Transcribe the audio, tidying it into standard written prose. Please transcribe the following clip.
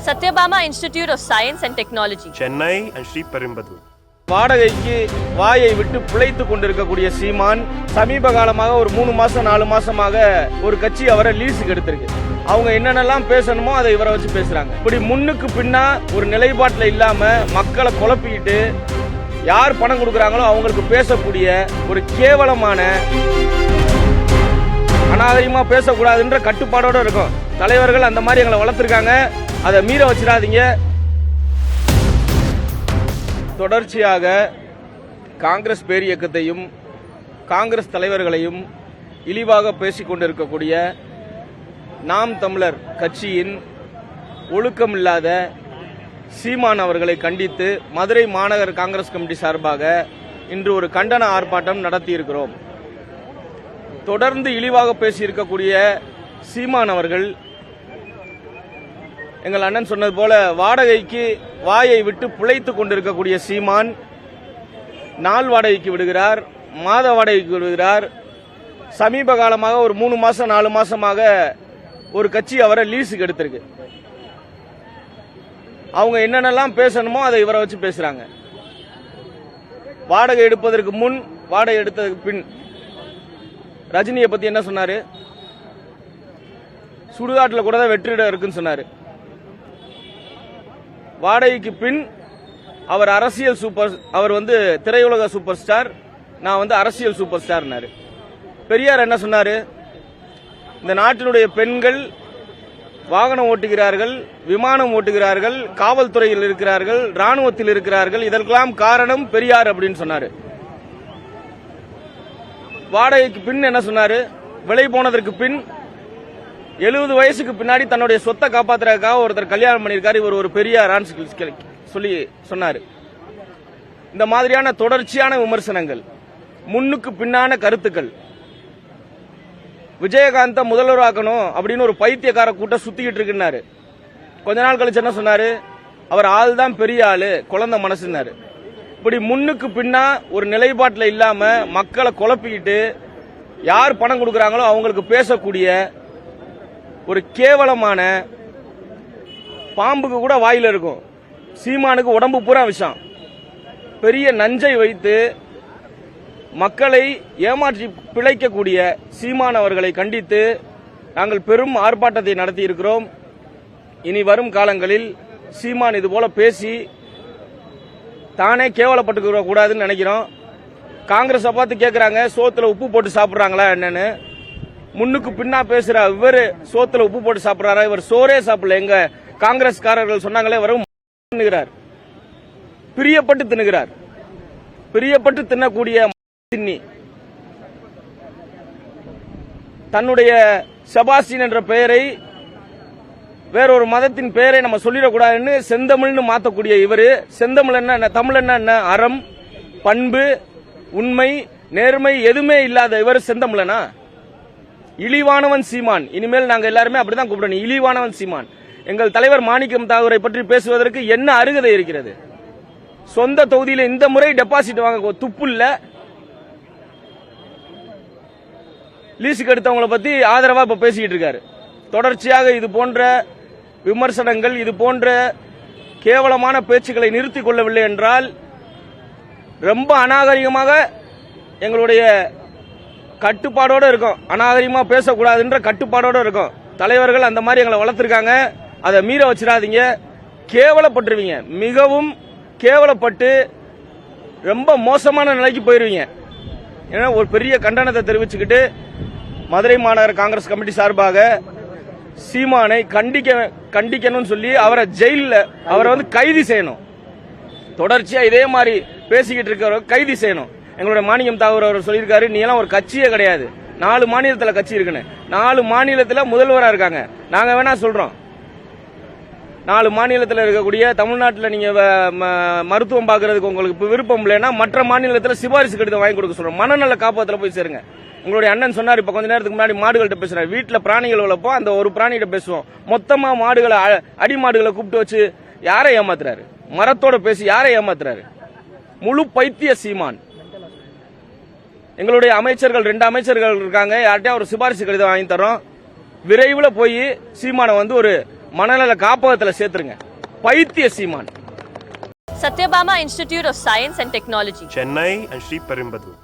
Satyabama Institute of Science and Technology, Chennai and Sriperumbudur. வாடகைக்கு வாயை விட்டு பிழைத்துக் கொண்டிருக்கக்கூடிய சீமான் சமீப காலமாக ஒரு 3 மாசம் 4 மாசமாக ஒரு கட்சி அவரை லீஸுக்கு எடுத்திருக்கு. அவங்க என்னென்னலாம் பேசணுமோ அதை இவரை வச்சு பேசுறாங்க. இப்படி முன்னுக்கு பின்னா ஒரு நிலைப்பாட்டில் இல்லாம மக்களை குழப்பிக்கிட்டு யார் பணம் கொடுக்குறாங்களோ அவங்களுக்கு பேசக்கூடிய ஒரு கேவலமான அநாகரிகமா பேசக்கூடாதுன்ற கட்டுப்பாடோட இருக்கும். தலைவர்கள் அந்த மாதிரி எங்களை வளர்த்துருக்காங்க, அதை மீற வச்சிடாதீங்க. தொடர்ச்சியாக காங்கிரஸ் பேரியக்கத்தையும் காங்கிரஸ் தலைவர்களையும் இழிவாக பேசிக் கொண்டிருக்கக்கூடிய நாம் தமிழர் கட்சியின் ஒழுக்கமில்லாத சீமான் அவர்களை கண்டித்து மதுரை மாநகர் காங்கிரஸ் கமிட்டி சார்பாக இன்று ஒரு கண்டன ஆர்ப்பாட்டம் நடத்தியிருக்கிறோம். தொடர்ந்து இழிவாக பேசியிருக்கக்கூடிய சீமான் அவர்கள் எங்கள் அண்ணன் சொன்னது போல வாடகைக்கு வாயை விட்டு பிழைத்துக் கொண்டிருக்கக்கூடிய சீமான் நாள் வாடகைக்கு விடுகிறார், மாத வாடகைக்கு விடுகிறார். சமீப காலமாக ஒரு 3 மாசம் 4 மாசமாக ஒரு கட்சி அவரை லீஸுக்கு எடுத்திருக்கு. அவங்க என்னென்னலாம் பேசணுமோ அதை இவரை வச்சு பேசுறாங்க. வாடகை எடுப்பதற்கு முன், வாடகை எடுத்ததுக்கு பின் ரஜினியை பத்தி என்ன சொன்னாரு? சுடுகாட்டில் கூட தான் வெற்றிடம் இருக்குன்னு சொன்னாரு. வாடகைக்கு பின் அவர் அரசியல் அவர் திரையுலக சூப்பர் ஸ்டார், நான் அரசியல் சூப்பர் ஸ்டார்னாரு. பெரியார் என்ன சொன்னாரு? இந்த நாட்டினுடைய பெண்கள் வாகனம் ஓட்டுகிறார்கள், விமானம் ஓட்டுகிறார்கள், காவல்துறையில் இருக்கிறார்கள், ராணுவத்தில் இருக்கிறார்கள், இதற்கெல்லாம் காரணம் பெரியார் அப்படின்னு சொன்னாரு. வாடகைக்கு பின் என்ன சொன்னாரு? விலை போனதற்கு பின் 70 வயசுக்கு பின்னாடி தன்னுடைய சொத்தை காப்பாத்துறதுக்காக ஒருத்தர் கல்யாணம் பண்ணியிருக்காரு, இவர் ஒரு பெரியாரான்னு சொல்லி சொன்னாரு. இந்த மாதிரியான தொடர்ச்சியான விமர்சனங்கள், முன்னுக்கு பின்னான கருத்துக்கள், விஜயகாந்த முதல்வராக்கணும் அப்படின்னு ஒரு பைத்தியக்கார கூட்டம் சுத்திக்கிட்டு இருக்குன்னாரு. கொஞ்ச நாள் கழிச்சு என்ன சொன்னாரு? அவர் ஆள் தான் பெரிய ஆளு, குழந்தை மனசுன்னாரு. இப்படி முன்னுக்கு பின்னா ஒரு நிலைப்பாட்டில் இல்லாம மக்களை குழப்பிக்கிட்டு யார் பணம் கொடுக்கறாங்களோ அவங்களுக்கு பேசக்கூடிய ஒரு கேவலமான, பாம்புக்கு கூட வாயில இருக்கும், சீமானுக்கு உடம்பு பூரா விஷம், பெரிய நஞ்சை வைத்து மக்களை ஏமாற்றி பிழைக்கக்கூடிய சீமான் அவர்களை கண்டித்து நாங்கள் பெரும் ஆர்ப்பாட்டத்தை நடத்தி இருக்கிறோம். இனி வரும் காலங்களில் சீமான் இதுபோல பேசி தானே கேவலப்பட்டு கூடாதுன்னு நினைக்கிறோம். காங்கிரஸை பார்த்து கேட்கிறாங்க, சோத்துல உப்பு போட்டு சாப்பிடுறாங்களா என்னன்னு. முன்னுக்கு பின்னா பேசுற இவர் சோத்துல உப்பு போட்டு சாப்பிடுறாரா? இவர் சோரே சாப்பிடல. எங்க காங்கிரஸ்காரர்கள் சொன்னாங்களே, வரும் தின்னுகிறார், பிரியப்பட்டு தின்னுகிறார். பிரியப்பட்டு தின்னக்கூடிய தின்னி தன்னுடைய செபாஸ்டின் என்ற பெயரை வேறொரு மதத்தின் பெயரை நம்ம சொல்லிடக்கூடாதுன்னு செந்தமிழ்னு மாத்தக்கூடிய இவரு, செந்தமிழ் என்ன, தமிழ் என்ன, அறம், பண்பு, உண்மை, நேர்மை எதுவுமே இல்லாத இவர் செந்தமிழனா? இழிவானவன் சீமான். இனிமேல் நாங்க எல்லாருமே அப்படிதான் கூப்பிடணும், இழிவானவன் சீமான். எங்கள் தலைவர் மாணிக்கம் தாகூரை பற்றி பேசுவதற்கு என்ன அருகதை இருக்கிறது? சொந்த தொகுதியில் இந்த முறை டெபாசிட் வாங்க துப்பு இல்ல. லீஸுக்கு எடுத்தவங்களை பத்தி ஆதரவா இப்ப பேசிக்கிட்டு இருக்காரு. தொடர்ச்சியாக இது போன்ற விமர்சனங்கள், இது போன்ற கேவலமான பேச்சுக்களை நிறுத்திக் கொள்ளவில்லை என்றால் ரொம்ப அநாகரிகமாக எங்களுடைய கட்டுப்பாடோட இருக்கும். அநாகரிகமா பேசக்கூடாதுன்ற கட்டுப்பாடோட இருக்கும். தலைவர்கள் அந்த மாதிரி எங்களை வளர்த்திருக்காங்க, அதை மீற வச்சிடாதீங்க. கேவலப்பட்டுருவீங்க, மிகவும் கேவலப்பட்டு ரொம்ப மோசமான நிலைக்கு போயிருவீங்க. ஏன்னா ஒரு பெரிய கண்டனத்தை தெரிவிச்சுக்கிட்டு மதுரை மாநகர காங்கிரஸ் கமிட்டி சார்பாக சீமானை கண்டிக்கணும்னு சொல்லி அவரை ஜெயிலில் அவரை கைது செய்யணும். தொடர்ச்சியா இதே மாதிரி பேசிக்கிட்டு இருக்கிறவரை கைது செய்யணும். எங்களுடைய மாணிக்கம் தாகூர் அவர் சொல்லியிருக்காரு, நீ எல்லாம் ஒரு கட்சியே கிடையாது, 4 மாநிலத்தில் கட்சி இருக்குன்னு. 4 மாநிலத்தில் முதல்வராக இருக்காங்க. நாங்க வேணா சொல்றோம், 4 மாநிலத்தில் இருக்கக்கூடிய தமிழ்நாட்டில் நீங்க மருத்துவம் பார்க்கறதுக்கு உங்களுக்கு விருப்பம் இல்லைன்னா மற்ற மாநிலத்தில் சிபாரிசு கடிதம் வாங்கி கொடுக்க சொல்றோம். மனநல காப்பகத்தில் போய் சேருங்க. உங்களுடைய அண்ணன் சொன்னார், இப்ப கொஞ்ச நேரத்துக்கு முன்னாடி மாடுகள்கிட்ட பேசுறாரு. வீட்டில் பிராணிகள் வளர்ப்போம், அந்த ஒரு பிராணிகிட்ட பேசுவோம். மொத்தமா மாடுகளை, அடி மாடுகளை கூப்பிட்டு வச்சு யாரை ஏமாத்துறாரு? மரத்தோட பேசி யாரை ஏமாத்துறாரு? முழு பைத்திய சீமான். எங்களுடைய அமைச்சர்கள் 2 அமைச்சர்கள் இருக்காங்க, யார்கிட்டயும் ஒரு சிபாரிசு கடிதம் வாங்கி தரோம். விரைவில் போய் சீமானை ஒரு மனநல காப்பகத்துல சேர்த்துருங்க. பைத்திய சீமான். Satyabama Institute of Science and Technology. Chennai and Sri Perumbadur.